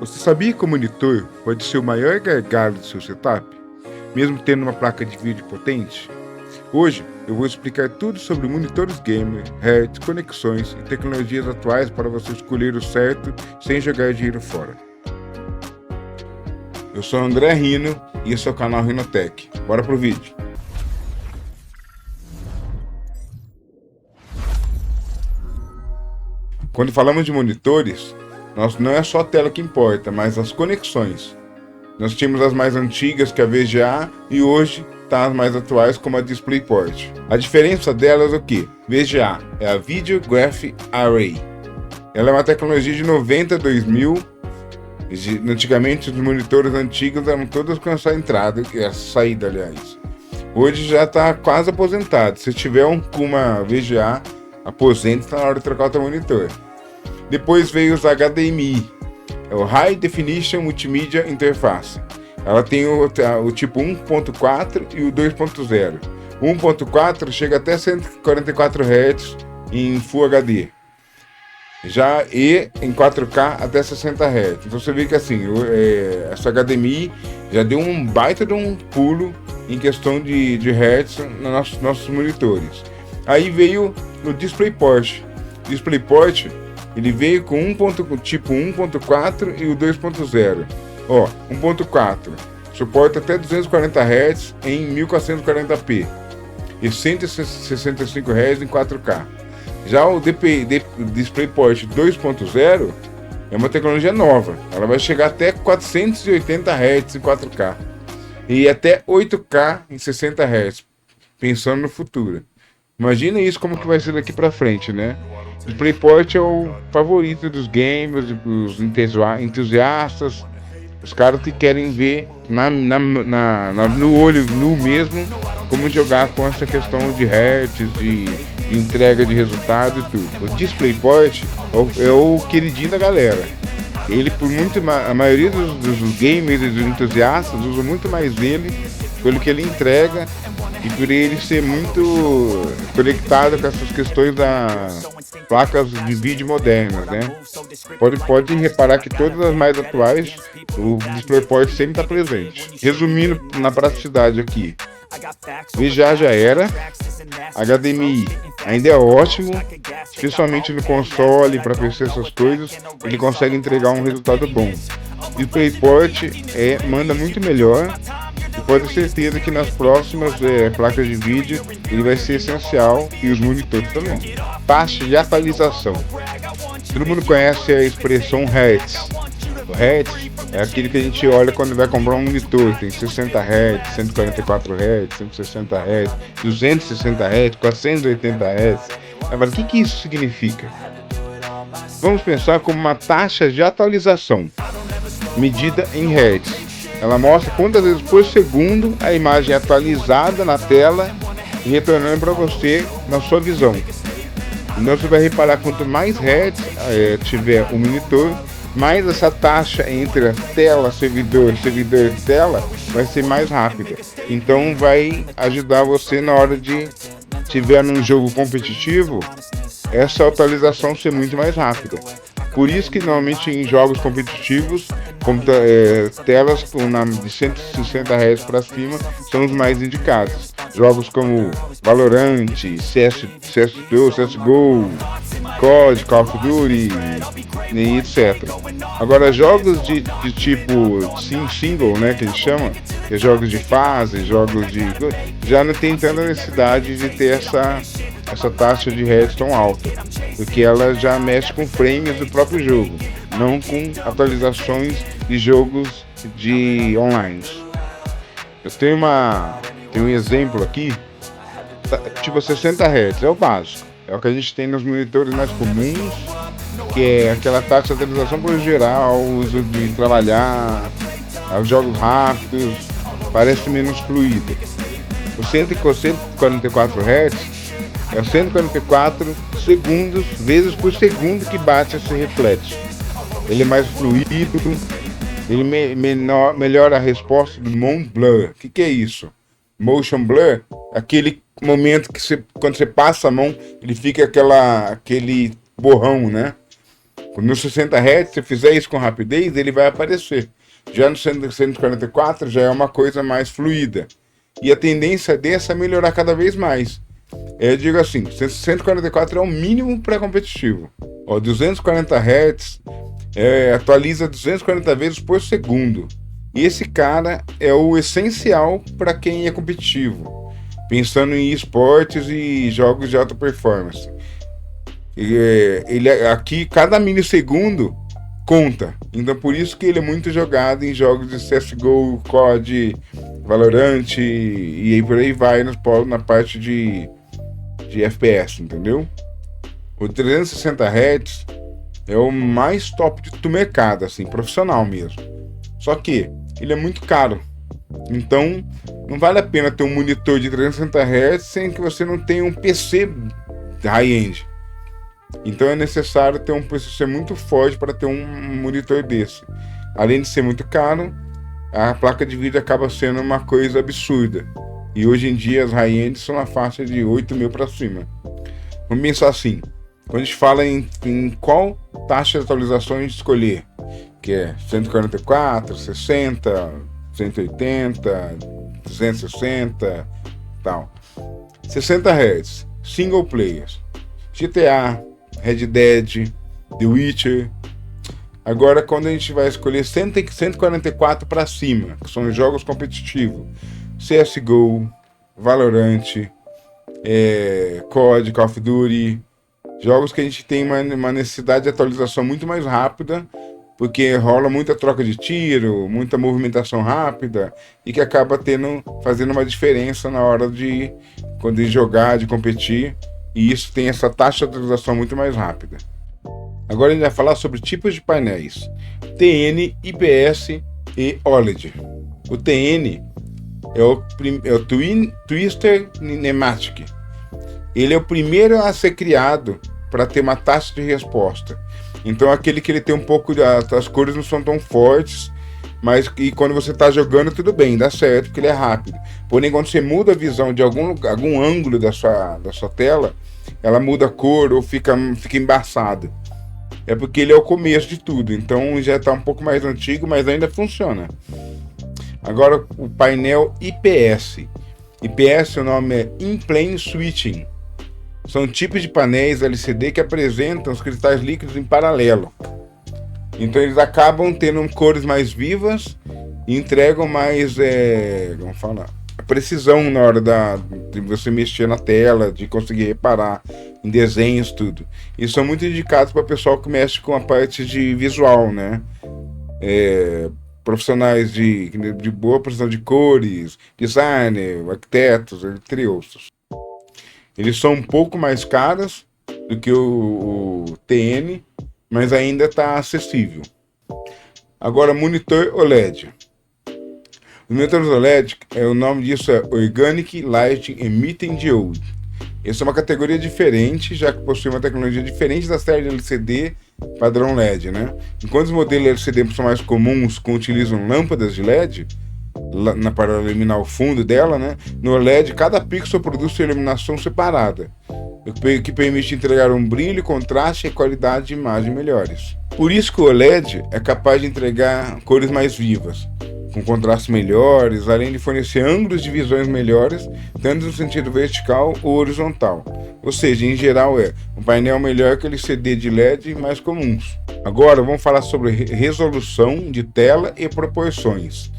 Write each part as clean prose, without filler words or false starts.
Você sabia que o monitor pode ser o maior gargalo do seu setup, mesmo tendo uma placa de vídeo potente? Hoje eu vou explicar tudo sobre monitores gamer, hertz, conexões e tecnologias atuais para você escolher o certo sem jogar dinheiro fora. Eu sou o André Rino e esse é o canal Rinotech. Bora pro vídeo! Quando falamos de monitores, não é só a tela que importa, mas as conexões. Nós tínhamos as mais antigas, que é a VGA, e hoje tá as mais atuais, como a DisplayPort. A diferença delas é o que? VGA é a Video Graphic Array. Ela é uma tecnologia de 2000. Antigamente os monitores antigos eram todos com essa entrada, essa saída, aliás. Hoje já está quase aposentado. Se tiver com uma VGA, aposente, está na hora de trocar o teu monitor. Depois veio os HDMI, é o High Definition Multimedia Interface. Ela tem o tipo 1.4 e o 2.0. O 1.4 chega até 144 Hz em Full HD. Já em 4K até 60 Hz. Então você vê que assim, essa HDMI já deu um baita de um pulo em questão de Hertz nos nossos monitores. Aí veio o DisplayPort. DisplayPort ele veio com tipo 1.4 e o 2.0. 1.4 suporta até 240 Hz em 1440p e 165 Hz em 4K. Já o DisplayPort 2.0 é uma tecnologia nova. Ela vai chegar até 480 Hz em 4K e até 8K em 60 Hz, pensando no futuro. Imagina isso como que vai ser daqui para frente, né? O DisplayPort é o favorito dos gamers, dos entusiastas, os caras que querem ver no olho nu mesmo como jogar com essa questão de hertz, de entrega de resultado e tudo. O DisplayPort é o queridinho da galera. Ele, a maioria dos gamers e dos entusiastas usam muito mais ele pelo que ele entrega e por ele ser muito conectado com essas questões das placas de vídeo modernas, né? Pode reparar que todas as mais atuais, o DisplayPort sempre está presente. Resumindo na praticidade aqui, VGA já era, HDMI ainda é ótimo, especialmente no console, para PC, essas coisas, ele consegue entregar um resultado bom. DisplayPort manda muito melhor. E pode ter certeza que nas próximas placas de vídeo ele vai ser essencial, e os monitores também. Taxa de atualização. Todo mundo conhece a expressão Hertz. O Hertz é aquele que a gente olha quando vai comprar um monitor. Tem 60 Hz, 144 Hz, 160 Hz, 260 Hz, 480 Hz. Agora, o que isso significa? Vamos pensar como uma taxa de atualização medida em Hertz. Ela mostra quantas vezes por segundo a imagem é atualizada na tela e retornando para você na sua visão. Então você vai reparar, quanto mais hertz tiver o monitor, mais essa taxa entre a tela, servidor, tela vai ser mais rápida. Então vai ajudar você na hora de tiver num jogo competitivo, essa atualização ser muito mais rápida. Por isso que normalmente em jogos competitivos, telas de 160 Hz para cima são os mais indicados. Jogos como Valorant, CSGO, COD, Call of Duty, e etc. Agora, jogos de tipo single, né, que eles chamam, que é jogos de fase, já não tem tanta necessidade de ter essa taxa de hertz tão alta, porque ela já mexe com frames do próprio jogo, não com atualizações de jogos de online. Eu tenho um exemplo aqui, tipo 60 Hz, é o básico, é o que a gente tem nos monitores mais comuns, que é aquela taxa de atualização por geral, uso de trabalhar, os jogos rápidos, parece menos fluido. O 144 Hz é 144 segundos, vezes por segundo que bate esse reflexo. Ele é mais fluido, ele melhora a resposta do Motion Blur. O que é isso? Motion Blur é aquele momento que quando você passa a mão, ele fica aquele borrão, né? No 60 Hz, se você fizer isso com rapidez, ele vai aparecer. Já no 144 já é uma coisa mais fluida. E a tendência dessa é melhorar cada vez mais. Eu digo assim, 144 é o mínimo pré-competitivo. 240 Hz atualiza 240 vezes por segundo. E esse cara é o essencial para quem é competitivo, pensando em esportes e jogos de alta performance. Ele aqui, cada milissegundo conta. Então por isso que ele é muito jogado em jogos de CSGO, COD, Valorant e aí por aí vai na parte de FPS, entendeu? O 360 Hz é o mais top do mercado, assim, profissional mesmo. Só que ele é muito caro. Então não vale a pena ter um monitor de 360 Hz sem que você não tenha um PC high-end. Então é necessário ter um PC muito forte para ter um monitor desse. Além de ser muito caro, a placa de vídeo acaba sendo uma coisa absurda. E hoje em dia as high-end são na faixa de 8 mil para cima. Vamos pensar assim, quando a gente fala em qual taxa de atualização a gente escolher, que é 144, 60, 180, 260, tal. 60 Hz, single players, GTA, Red Dead, The Witcher. Agora, quando a gente vai escolher 144 para cima, que são jogos competitivos, CSGO, Valorant, COD, Call of Duty, jogos que a gente tem uma necessidade de atualização muito mais rápida, porque rola muita troca de tiro, muita movimentação rápida, e que acaba fazendo uma diferença na hora de jogar, de competir. E isso tem essa taxa de atualização muito mais rápida. Agora a gente vai falar sobre tipos de painéis: TN, IPS e OLED. O TN é o Twister Nematic. Ele é o primeiro a ser criado para ter uma taxa de resposta. Então aquele que ele tem um pouco as cores não são tão fortes, mas e quando você está jogando tudo bem, dá certo porque ele é rápido. Porém, quando você muda a visão de algum ângulo da sua tela, ela muda a cor ou fica embaçada. É porque ele é o começo de tudo, então já está um pouco mais antigo, mas ainda funciona. Agora o painel IPS. IPS, o nome é In-Plane Switching. São tipos de painéis LCD que apresentam os cristais líquidos em paralelo. Então eles acabam tendo cores mais vivas e entregam mais precisão na hora de você mexer na tela, de conseguir reparar em desenhos, tudo. E são muito indicados para o pessoal que mexe com a parte de visual, né? Profissionais de boa precisão de cores, designer, arquitetos, entre outros. Eles são um pouco mais caros do que o TN, mas ainda está acessível. Agora, monitor OLED. Os monitores OLED, o nome disso é Organic Light Emitting Diode. Essa é uma categoria diferente, já que possui uma tecnologia diferente da série de LCD padrão LED, né? Enquanto os modelos LCD são mais comuns, que utilizam lâmpadas de LED, para iluminar o fundo dela, né? No OLED, cada pixel produz sua iluminação separada, o que permite entregar um brilho, contraste e qualidade de imagem melhores. Por isso que o OLED é capaz de entregar cores mais vivas, com contrastes melhores, além de fornecer ângulos de visões melhores, tanto no sentido vertical ou horizontal. Ou seja, em geral é um painel melhor que o LCD de LED mais comuns. Agora vamos falar sobre resolução de tela e proporções.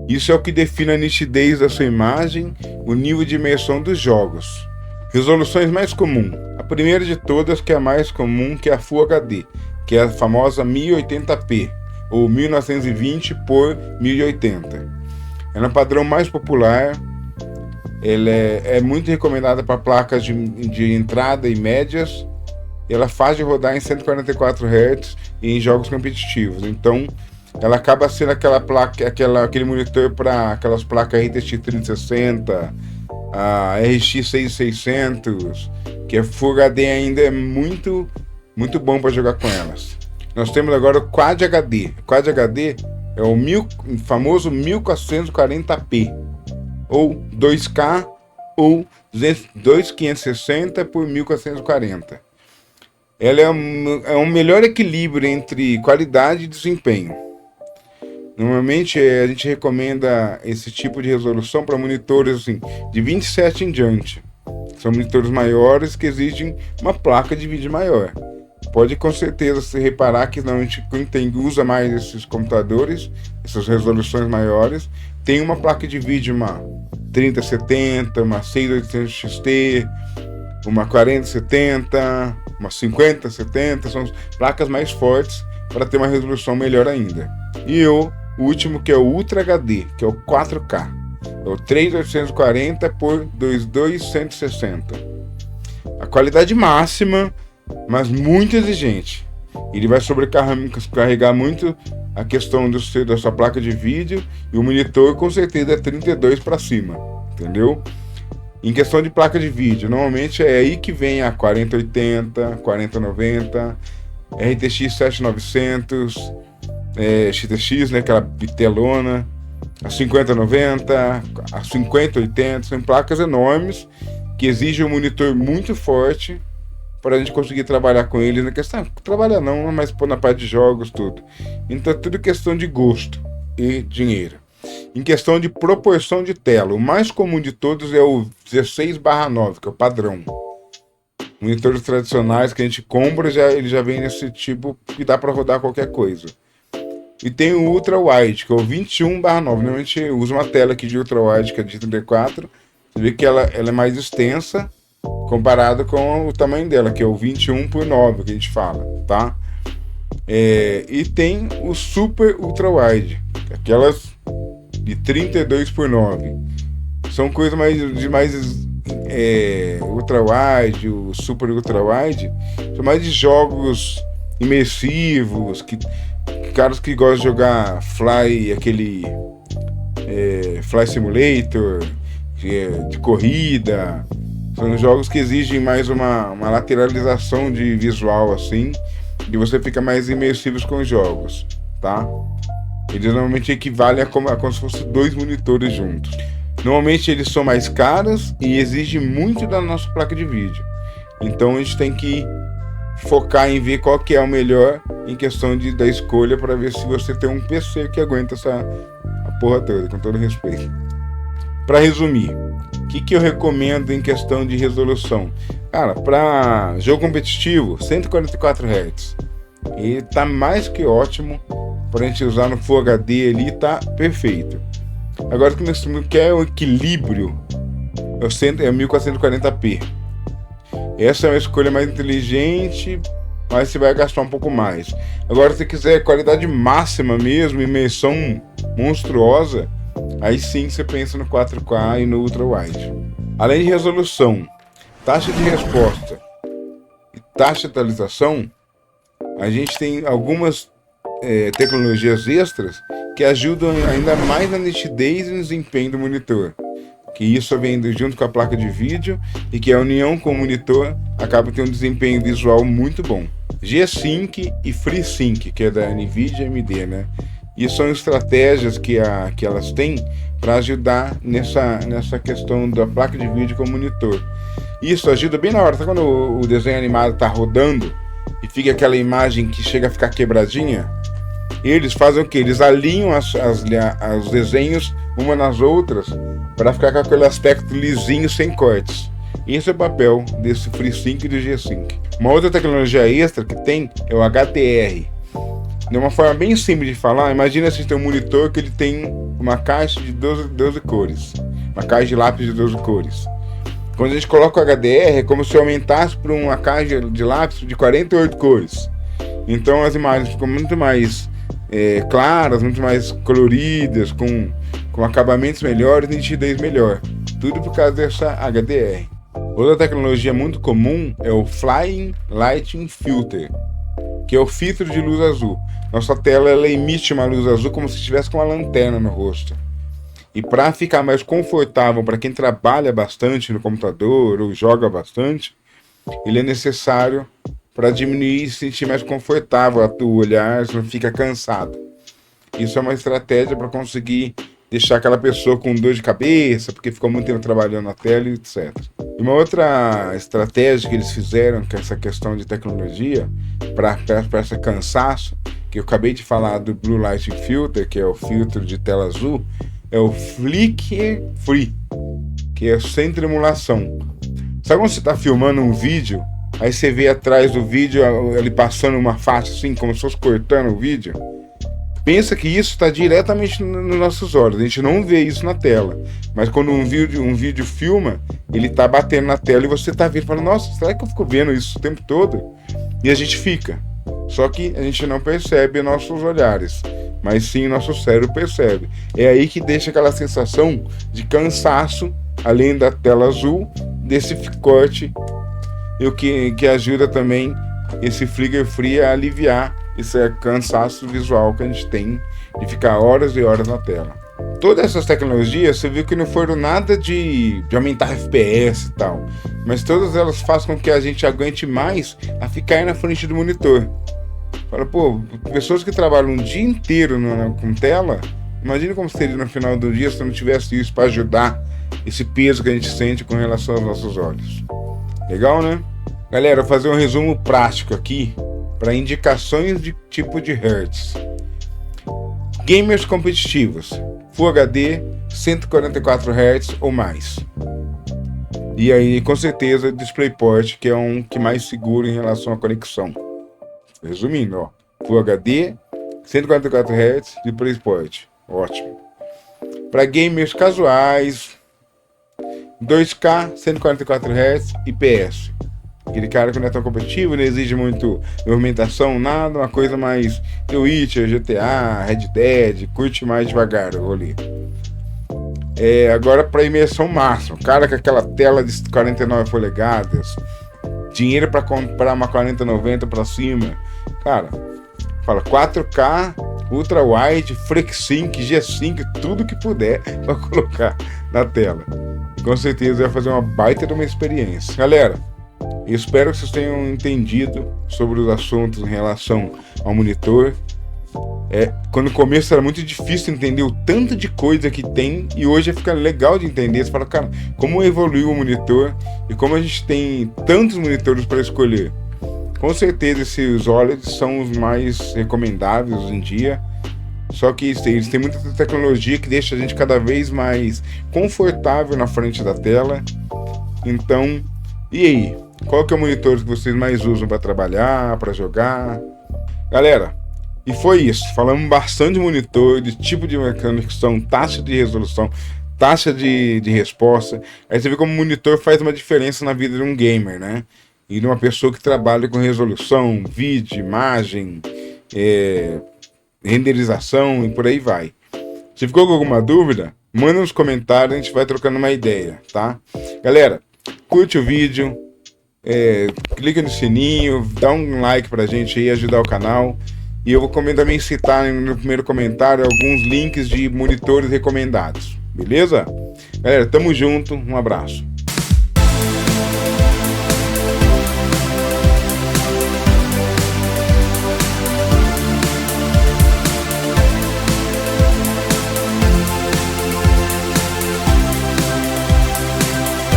Isso é o que define a nitidez da sua imagem, o nível de imersão dos jogos. Resoluções mais comuns. A primeira de todas, que é a mais comum, que é a Full HD, que é a famosa 1080p, ou 1920 por 1080. Ela é um padrão mais popular, ela é muito recomendada para placas de entrada e médias, ela faz de rodar em 144 Hz e em jogos competitivos. Então, ela acaba sendo aquele monitor para aquelas placas RTX 3060, a RX 6600, que é Full HD ainda é muito, muito bom para jogar com elas. Nós temos agora o Quad HD. O Quad HD é o famoso 1440p, ou 2K, ou 2560 por 1440. Ela é um melhor equilíbrio entre qualidade e desempenho. Normalmente a gente recomenda esse tipo de resolução para monitores assim, de 27 em diante. São monitores maiores que exigem uma placa de vídeo maior. Pode com certeza se reparar que normalmente quem usa mais esses computadores, essas resoluções maiores, tem uma placa de vídeo, uma 3070, uma 6800 XT, uma 4070, uma 5070, são placas mais fortes para ter uma resolução melhor ainda. E o último, que é o Ultra HD, que é o 4K, é o 3840 por 2260. A qualidade máxima, mas muito exigente. Ele vai sobrecarregar muito a questão da sua placa de vídeo, e o monitor com certeza é 32 para cima, entendeu? Em questão de placa de vídeo, normalmente é aí que vem a 4080, 4090, RTX 7900, XTX, né, aquela bitelona, a 5090, a 5080, são placas enormes que exigem um monitor muito forte para a gente conseguir trabalhar com eles na questão, trabalhar não, mas pôr na parte de jogos, tudo. Então é tudo questão de gosto e dinheiro. Em questão de proporção de tela, o mais comum de todos é o 16/9, que é o padrão. Monitores tradicionais que a gente compra, ele já vem nesse tipo que dá para rodar qualquer coisa. E tem o Ultra Wide, que é o 21/9. Normalmente usa uma tela aqui de Ultra Wide, que é de 34. Você vê que ela é mais extensa comparado com o tamanho dela, que é o 21/9 que a gente fala, tá? E tem o Super Ultra Wide, aquelas de 32/9. São coisas mais Ultra Wide, o Super Ultra Wide, são mais de jogos imersivos, caras que gostam de jogar Fly Simulator, de corrida. São jogos que exigem mais uma lateralização de visual, assim, e você fica mais imersivo com os jogos, tá? Eles normalmente equivalem a como se fossem 2 monitores juntos. Normalmente eles são mais caros e exigem muito da nossa placa de vídeo. Então a gente tem que focar em ver qual que é o melhor em questão da escolha, para ver se você tem um PC que aguenta a porra toda, com todo respeito. Para resumir, o que eu recomendo em questão de resolução? Cara, para jogo competitivo, 144 Hz. E tá mais que ótimo para a gente usar no Full HD ali, tá perfeito. Agora que nós quer o equilíbrio, é o 1440p. Essa é uma escolha mais inteligente, mas você vai gastar um pouco mais. Agora, se quiser qualidade máxima mesmo, imersão monstruosa, aí sim você pensa no 4K e no Ultra Wide. Além de resolução, taxa de resposta e taxa de atualização, a gente tem algumas tecnologias extras que ajudam ainda mais na nitidez e no desempenho do monitor. Que isso vem junto com a placa de vídeo, e que a união com o monitor acaba tendo um desempenho visual muito bom. G-Sync e FreeSync, que é da NVIDIA e AMD, né? E são estratégias que elas têm para ajudar nessa questão da placa de vídeo com o monitor. Isso ajuda bem na hora, sabe quando o desenho animado está rodando e fica aquela imagem que chega a ficar quebradinha? Eles fazem o que? Eles alinham os desenhos uma nas outras para ficar com aquele aspecto lisinho, sem cortes. Esse é o papel desse FreeSync e do G-Sync. Uma outra tecnologia extra que tem é o HDR. De uma forma bem simples de falar, imagina se tem um monitor que ele tem uma caixa de 12 cores. Uma caixa de lápis de 12 cores. Quando a gente coloca o HDR, é como se aumentasse para uma caixa de lápis de 48 cores. Então as imagens ficam muito mais claras, muito mais coloridas, com acabamentos melhores e nitidez melhor. Tudo por causa dessa HDR. Outra tecnologia muito comum é o Flying Lighting Filter, que é o filtro de luz azul. Nossa tela ela emite uma luz azul como se estivesse com uma lanterna no rosto. E para ficar mais confortável para quem trabalha bastante no computador ou joga bastante, ele é necessário para diminuir e se sentir mais confortável o olhar, você não fica cansado. Isso é uma estratégia para conseguir deixar aquela pessoa com dor de cabeça, porque ficou muito tempo trabalhando na tela, etc. E uma outra estratégia que eles fizeram com essa questão de tecnologia, para esse cansaço, que eu acabei de falar do Blue Light Filter, que é o filtro de tela azul, é o Flicker Free, que é sem tremulação. Sabe quando você está filmando um vídeo, aí você vê atrás do vídeo ele passando uma faixa assim, como se fosse cortando o vídeo? Pensa que isso está diretamente nos nossos olhos, a gente não vê isso na tela, mas quando um vídeo filma, ele está batendo na tela e você está vendo e fala, nossa, será que eu fico vendo isso o tempo todo? E a gente fica, só que a gente não percebe nossos olhares, mas sim nosso cérebro percebe. É aí que deixa aquela sensação de cansaço, além da tela azul, desse corte, e o que ajuda também esse Flicker Free a aliviar esse cansaço visual que a gente tem de ficar horas e horas na tela. Todas essas tecnologias, você viu que não foram nada de aumentar FPS e tal, mas todas elas fazem com que a gente aguente mais a ficar aí na frente do monitor. Fala, pô, pessoas que trabalham um dia inteiro com tela, imagina como seria no final do dia se não tivesse isso para ajudar esse peso que a gente sente com relação aos nossos olhos. Legal, né? Galera, vou fazer um resumo prático aqui para indicações de tipo de hertz. Gamers competitivos, Full HD, 144 Hz ou mais. E aí, com certeza, DisplayPort, que é um que mais seguro em relação à conexão. Resumindo, ó, Full HD, 144 Hz, DisplayPort, ótimo. Para gamers casuais, 2K, 144 Hz, IPS. Aquele cara que não é tão competitivo, não exige muito movimentação, nada, uma coisa mais The Witcher, GTA, Red Dead, curte mais devagar o rolê. Agora para imersão máxima, cara com aquela tela de 49 polegadas, dinheiro para comprar uma 4090 para cima, cara, fala 4K, Ultra Wide, FlexSync, G-Sync, tudo que puder para colocar na tela. E com certeza vai fazer uma baita de uma experiência. Galera, eu espero que vocês tenham entendido sobre os assuntos em relação ao monitor. Quando no começo era muito difícil entender o tanto de coisa que tem, e hoje fica legal de entender. Você fala, cara, como evoluiu o monitor e como a gente tem tantos monitores para escolher. Com certeza esses OLEDs são os mais recomendáveis hoje em dia, só que eles têm muita tecnologia que deixa a gente cada vez mais confortável na frente da tela. Então, e aí? Qual que é o monitor que vocês mais usam para trabalhar, para jogar? Galera, e foi isso. Falamos bastante de monitor, de tipo de conexão, taxa de resolução, taxa de resposta. Aí você vê como o monitor faz uma diferença na vida de um gamer, né? E de uma pessoa que trabalha com resolução, vídeo, imagem, renderização e por aí vai. Se ficou com alguma dúvida, manda nos comentários, a gente vai trocando uma ideia, tá? Galera, curte o vídeo, clica no sininho, dá um like pra gente aí, ajudar o canal. E eu vou também citar no primeiro comentário alguns links de monitores recomendados, beleza? Galera, tamo junto, um abraço.